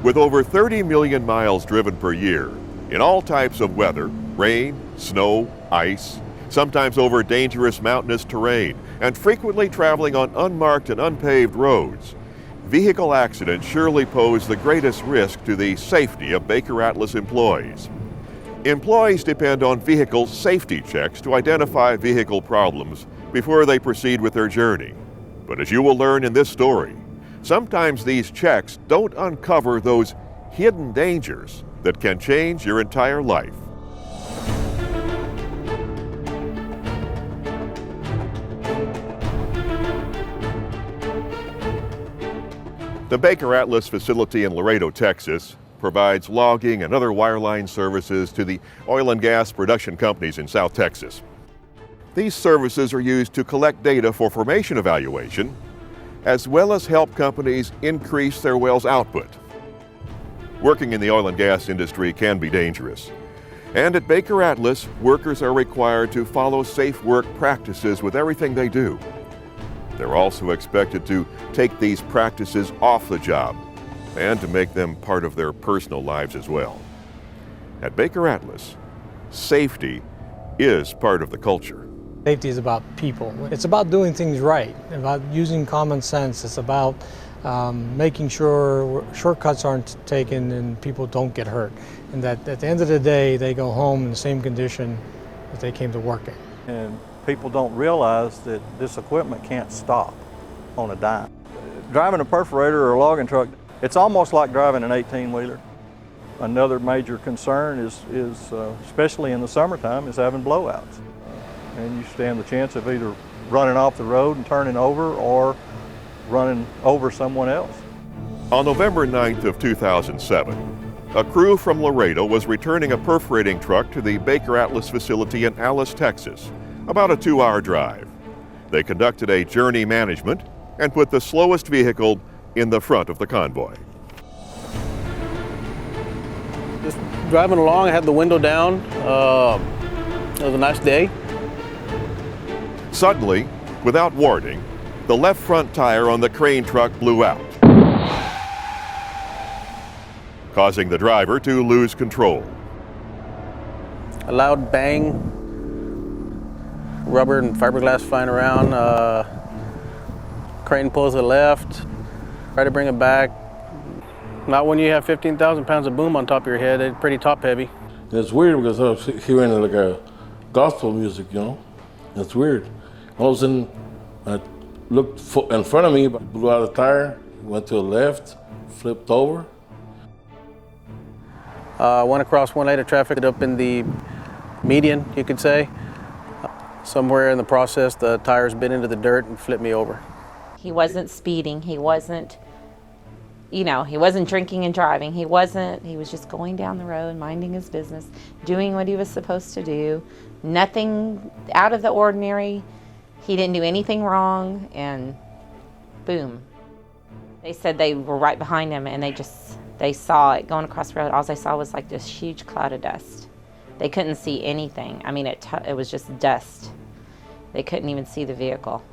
With over 30 million miles driven per year, in all types of weather, rain, snow, ice, sometimes over dangerous mountainous terrain, and frequently traveling on unmarked and unpaved roads, vehicle accidents surely pose the greatest risk to the safety of Baker Atlas employees. Employees depend on vehicle safety checks to identify vehicle problems before they proceed with their journey. But as you will learn in this story, sometimes these checks don't uncover those hidden dangers that can change your entire life. The Baker Atlas facility in Laredo, Texas, provides logging and other wireline services to the oil and gas production companies in South Texas. These services are used to collect data for formation evaluation, as well as help companies increase their wells' output. Working in the oil and gas industry can be dangerous. And at Baker Atlas, workers are required to follow safe work practices with everything they do. They're also expected to take these practices off the job and to make them part of their personal lives as well. At Baker Atlas, safety is part of the culture. Safety is about people. It's about doing things right, about using common sense. It's about making sure shortcuts aren't taken and people don't get hurt. And that at the end of the day, they go home in the same condition that they came to work in. And people don't realize that this equipment can't stop on a dime. Driving a perforator or a logging truck, it's almost like driving an 18-wheeler. Another major concern is especially in the summertime, is having blowouts. And you stand the chance of either running off the road and turning over or running over someone else. On November 9th of 2007, a crew from Laredo was returning a perforating truck to the Baker Atlas facility in Alice, Texas, about a 2-hour drive. They conducted a journey management and put the slowest vehicle in the front of the convoy. Just driving along, I had the window down. It was a nice day. Suddenly, without warning, the left front tire on the crane truck blew out, causing the driver to lose control. A loud bang, rubber and fiberglass flying around. Crane pulls to the left, try to bring it back. Not when you have 15,000 pounds of boom on top of your head. It's pretty top heavy. It's weird because I was hearing like a gospel music, you know. It's weird. All of a sudden, I looked in front of me, blew out a tire, went to the left, flipped over. Went across one lane of traffic, ended up in the median, you could say. Somewhere in the process, the tires bit into the dirt and flipped me over. He wasn't speeding. He wasn't, he wasn't drinking and driving. He was just going down the road, minding his business, doing what he was supposed to do. Nothing out of the ordinary. He didn't do anything wrong, and boom. They said they were right behind him, and they saw it going across the road. All they saw was like this huge cloud of dust. They couldn't see anything. I mean, it was just dust. They couldn't even see the vehicle.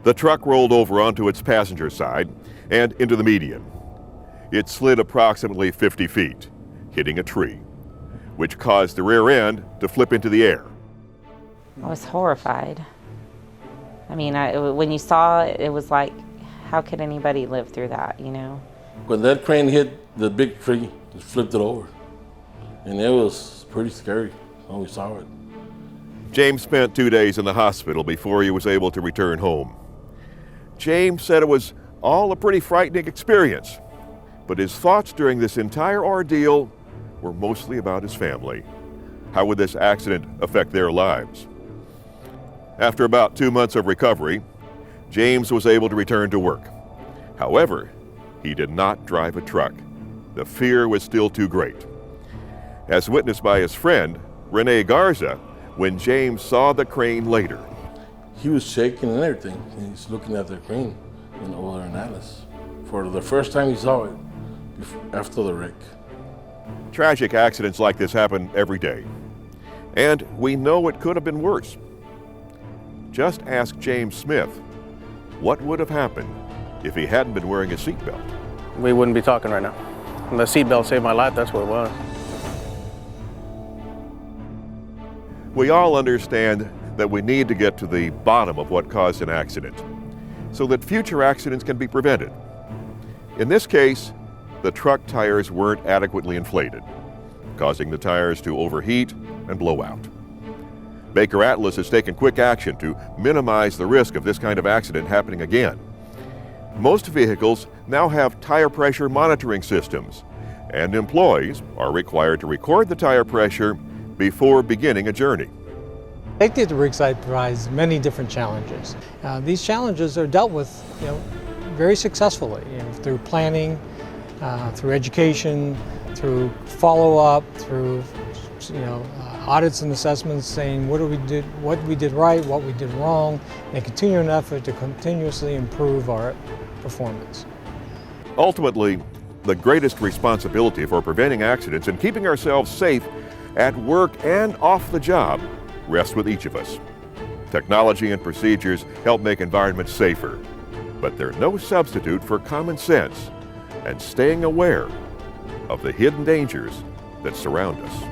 The truck rolled over onto its passenger side and into the median. It slid approximately 50 feet, hitting a tree, which caused the rear end to flip into the air. I was horrified. I mean, when you saw it, it was like, how could anybody live through that, When that crane hit the big tree, it flipped it over. And it was pretty scary when we saw it. James spent 2 days in the hospital before he was able to return home. James said it was all a pretty frightening experience, but his thoughts during this entire ordeal were mostly about his family. How would this accident affect their lives? After about 2 months of recovery, James was able to return to work. However, he did not drive a truck. The fear was still too great. As witnessed by his friend, Rene Garza, when James saw the crane later. He was shaking and everything. He's looking at the crane in over in Alice. For the first time he saw it after the wreck. Tragic accidents like this happen every day. And we know it could have been worse. Just ask James Smith what would have happened if he hadn't been wearing a seatbelt. we wouldn't be talking right now. And the seatbelt saved my life, that's what it was. We all understand that we need to get to the bottom of what caused an accident so that future accidents can be prevented. In this case, the truck tires weren't adequately inflated, causing the tires to overheat and blow out. Baker Atlas has taken quick action to minimize the risk of this kind of accident happening again. Most vehicles now have tire pressure monitoring systems, and employees are required to record the tire pressure before beginning a journey. Safety at the rig site provides many different challenges. These challenges are dealt with, very successfully, through planning, through education, through follow-up, through audits and assessments saying what we did right, what we did wrong, and a continuing effort to continuously improve our performance. Ultimately, the greatest responsibility for preventing accidents and keeping ourselves safe at work and off the job rests with each of us. Technology and procedures help make environments safer, but they're no substitute for common sense and staying aware of the hidden dangers that surround us.